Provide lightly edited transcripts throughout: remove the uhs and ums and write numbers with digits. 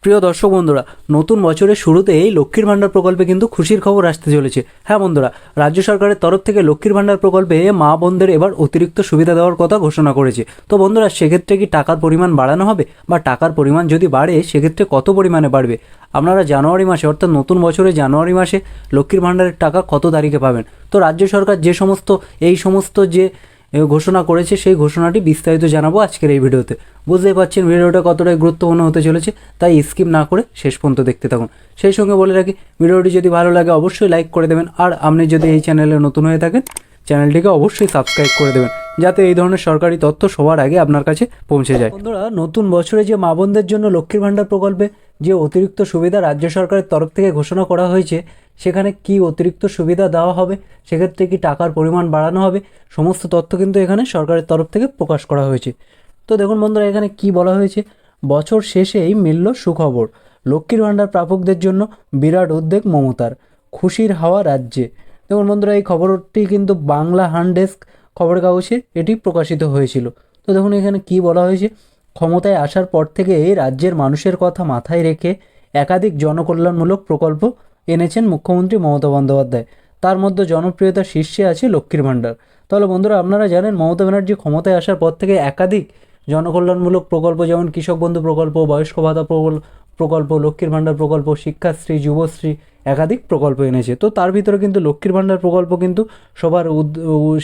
প্রিয় দর্শক বন্ধুরা, নতুন বছরের শুরুতেই লক্ষ্মীর ভাণ্ডার প্রকল্পে কিন্তু খুশির খবর আসতে চলেছে। হ্যাঁ বন্ধুরা, রাজ্য সরকারের তরফ থেকে লক্ষ্মীর ভাণ্ডার প্রকল্পে মা বোনদের এবার অতিরিক্ত সুবিধা দেওয়ার কথা ঘোষণা করেছে। তো বন্ধুরা, সেক্ষেত্রে কি টাকার পরিমাণ বাড়ানো হবে, বা টাকার পরিমাণ যদি বাড়ে সেক্ষেত্রে কত পরিমাণে বাড়বে? আপনারা জানুয়ারি মাসে, অর্থাৎ নতুন বছরে জানুয়ারি মাসে লক্ষ্মীর ভাণ্ডারের টাকা কত তারিখে পাবেন? তো রাজ্য সরকার যে সমস্ত যে ঘোষণা করেছে, সেই ঘোষণাটি বিস্তারিত জানাবো আজকের এই ভিডিওতে। বুঝতেই পারছেন ভিডিওটা কতটাই গুরুত্বপূর্ণ হতে চলেছে, তাই স্কিপ না করে শেষ পর্যন্ত দেখতে থাকুন। সেই সঙ্গে বলে রাখি, ভিডিওটি যদি ভালো লাগে অবশ্যই লাইক করে দেবেন, আর আপনি যদি এই চ্যানেলে নতুন হয়ে থাকেন চ্যানেলটিকে অবশ্যই সাবস্ক্রাইব করে দেবেন, যাতে এই ধরনের সরকারি তথ্য সবার আগে আপনার কাছে পৌঁছে যায়। বন্ধুরা, নতুন বছরে যে মা বোনদের জন্য লক্ষ্মীর ভাণ্ডার প্রকল্পে যে অতিরিক্ত সুবিধা রাজ্য সরকারের তরফ থেকে ঘোষণা করা হয়েছে, সেখানে কি অতিরিক্ত সুবিধা দেওয়া হবে, সেক্ষেত্রে কি টাকার পরিমাণ বাড়ানো হবে, সমস্ত তথ্য কিন্তু এখানে সরকারের তরফ থেকে প্রকাশ করা হয়েছে। তো দেখুন বন্ধুরা, এখানে কি বলা হয়েছে, বছর শেষেই মিলল সুখবর, লক্ষ্মীর ভাণ্ডার প্রাপকদের জন্য বিরাট উদ্যোগ মমতার, খুশির হাওয়া রাজ্যে। দেখুন বন্ধুরা, এই খবরটি কিন্তু বাংলা হান্ডেস্ক খবরের কাগজে এটি প্রকাশিত হয়েছিল। তো দেখুন এখানে কি বলা হয়েছে, ক্ষমতায় আসার পর থেকে রাজ্যের মানুষের কথা মাথায় রেখে একাধিক জনকল্যাণমূলক প্রকল্প এনেছেন মুখ্যমন্ত্রী মমতা বন্দ্যোপাধ্যায়। তার মধ্যে জনপ্রিয়তার শীর্ষে আছে লক্ষ্মীর ভাণ্ডার। তাহলে বন্ধুরা, আপনারা জানেন মমতা ব্যানার্জি ক্ষমতায় আসার পর থেকে একাধিক জনকল্যাণমূলক প্রকল্প, যেমন কৃষক বন্ধু প্রকল্প, বয়স্ক ভাতা প্রকল্প, লক্ষ্মীর ভাণ্ডার প্রকল্প, শিক্ষাশ্রী, যুবশ্রী, একাধিক প্রকল্প এনেছে। তো তার ভিতরে কিন্তু লক্ষ্মীর ভাণ্ডার প্রকল্প কিন্তু সবার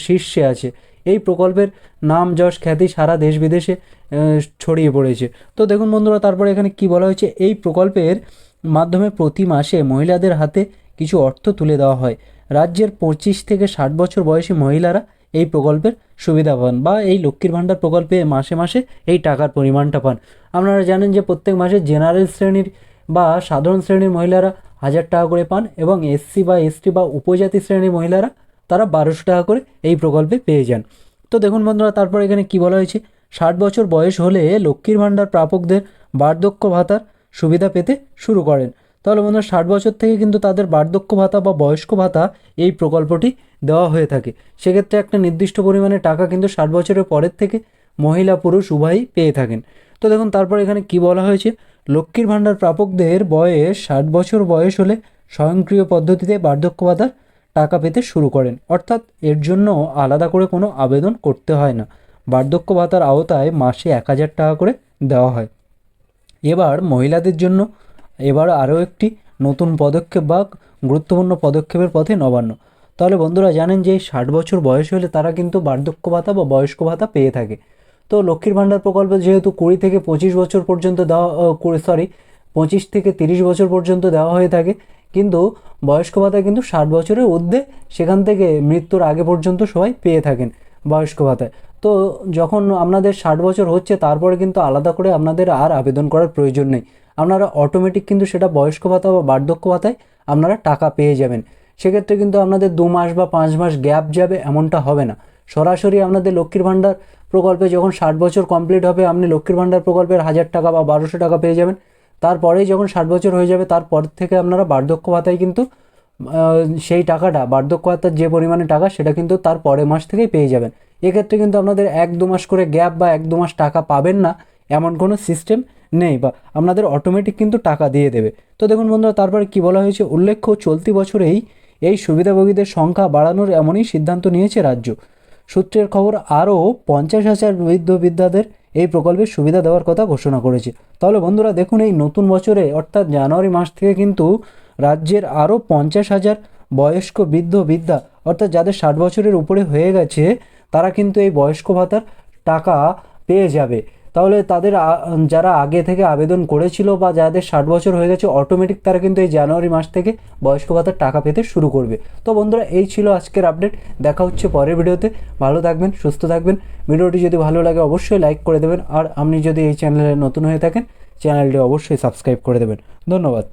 শীর্ষে আছে। এই প্রকল্পের নাম যশ খ্যাতি সারা দেশ বিদেশে ছড়িয়ে পড়েছে। তো দেখুন বন্ধুরা, তারপরে এখানে কি বলা হয়েছে, এই প্রকল্পের মাধ্যমে প্রতি মাসে মহিলাদের হাতে কিছু অর্থ তুলে দেওয়া হয়। রাজ্যের 25 থেকে 60 বছর বয়সী মহিলারা এই প্রকল্পের সুবিধা পান, বা এই লক্ষ্মীর ভাণ্ডার প্রকল্পে মাসে মাসে এই টাকার পরিমাণটা পান। আপনারা জানেন যে প্রত্যেক মাসে জেনারেল শ্রেণীর বা সাধারণ শ্রেণীর মহিলারা 1000 টাকা করে পান, এবং এসসি বা এসটি বা উপজাতি শ্রেণীর মহিলারা তারা 1200 টাকা করে এই প্রকল্পে পেয়ে যান। তো দেখুন বন্ধুরা, তারপর এখানে কি বলা হয়েছে, 60 বছর বয়স হলে লক্ষ্মীর ভাণ্ডার প্রাপকদের বার্ধক্য ভাতার সুবিধা পেতে শুরু করেন। তাহলে বন্ধুরা, 60 বছর থেকে কিন্তু তাদের বার্ধক্য ভাতা বা বয়স্ক ভাতা এই প্রকল্পটি দেওয়া হয়ে থাকে। সেক্ষেত্রে একটা নির্দিষ্ট পরিমাণে টাকা কিন্তু 60 বছরের পরের থেকে মহিলা পুরুষ উভয়ই পেয়ে থাকেন। তো দেখুন তারপর এখানে কি বলা হয়েছে, লক্ষ্মীর ভাণ্ডার প্রাপকদের বয়স 60 বছর বয়স হলে স্বয়ংক্রিয় পদ্ধতিতে বার্ধক্য ভাতার টাকা পেতে শুরু করেন। অর্থাৎ এর জন্য আলাদা করে কোনো আবেদন করতে হয় না। বার্ধক্য ভাতার আওতায় মাসে 1000 টাকা করে দেওয়া হয়। এবার মহিলাদের জন্য আরও একটি নতুন পদক্ষেপ বা গুরুত্বপূর্ণ পদক্ষেপের পথে নবান্ন। তাহলে বন্ধুরা জানেন যে 60 বছর বয়স হলে তারা কিন্তু বার্ধক্য ভাতা বা বয়স্ক ভাতা পেয়ে থাকে। তো লক্ষ্মীর ভাণ্ডার প্রকল্প যেহেতু 20 থেকে 25 বছর পর্যন্ত দেওয়া 25 থেকে 30 বছর পর্যন্ত দেওয়া হয়ে থাকে, কিন্তু বয়স্ক ভাতা কিন্তু 60 বছরের ঊর্ধ্বে, সেখান থেকে মৃত্যুর আগে পর্যন্ত সবাই পেয়ে থাকেন বয়স্ক ভাতায়। তো যখন আপনাদের 60 বছর হচ্ছে, তারপরে কিন্তু আলাদা করে আপনাদের আর আবেদন করার প্রয়োজন নেই। আপনারা অটোমেটিক কিন্তু সেটা বয়স্ক ভাতা বা বার্ধক্য ভাতায় আপনারা টাকা পেয়ে যাবেন। সেক্ষেত্রে কিন্তু আপনাদের 2 মাস বা 5 মাস গ্যাপ যাবে, এমনটা হবে না। সরাসরি আপনাদের লক্ষ্মীর ভাণ্ডার প্রকল্পে যখন 60 বছর কমপ্লিট হবে, আপনি লক্ষ্মীর ভাণ্ডার প্রকল্পের 1000 টাকা বা 1200 টাকা পেয়ে যাবেন। তারপরেই যখন 60 বছর হয়ে যাবে, তারপর থেকে আপনারা বার্ধক্য ভাতায় কিন্তু সেই টাকাটা, বার্ধক্য ভাতার যে পরিমাণে টাকা, সেটা কিন্তু তার পরের মাস থেকেই পেয়ে যাবেন। এক্ষেত্রে কিন্তু আপনাদের 1-2 মাস করে গ্যাপ বা 1-2 মাস টাকা পাবেন না, এমন কোনো সিস্টেম নেই, বা আপনাদের অটোমেটিক কিন্তু টাকা দিয়ে দেবে। তো দেখুন বন্ধুরা, তারপরে কি বলা হয়েছে, উল্লেখ্য চলতি বছরেই এই সুবিধাভোগীদের সংখ্যা বাড়ানোর এমনই সিদ্ধান্ত নিয়েছে রাজ্য। সূত্রের খবর, আরও 50,000 বৃদ্ধ বৃদ্ধাদের এই প্রকল্পের সুবিধা দেওয়ার কথা ঘোষণা করেছে। তাহলে বন্ধুরা দেখুন, এই নতুন বছরে অর্থাৎ জানুয়ারি মাস থেকে কিন্তু রাজ্যের আরও 50,000 বয়স্ক বৃদ্ধ বৃদ্ধা, অর্থাৎ যাদের 60 বছরের উপরে হয়ে গেছে, তারা কিন্তু এই বয়স্ক ভাতার টাকা পেয়ে যাবে। তাহলে তাদের যারা আগে থেকে আবেদন করেছিল বা যাদের 60 বছর হয়ে গেছে, অটোমেটিক তারা কিন্তু এই জানুয়ারি মাস থেকে বয়স্ক ভাতার টাকা পেতে শুরু করবে। তো বন্ধুরা, এই ছিল আজকের আপডেট। দেখা হচ্ছে পরের ভিডিওতে। ভালো থাকবেন, সুস্থ থাকবেন। ভিডিওটি যদি ভালো লাগে অবশ্যই লাইক করে দেবেন, আর আপনি যদি এই চ্যানেলে নতুন হয়ে থাকেন চ্যানেলটি অবশ্যই সাবস্ক্রাইব করে দেবেন। ধন্যবাদ।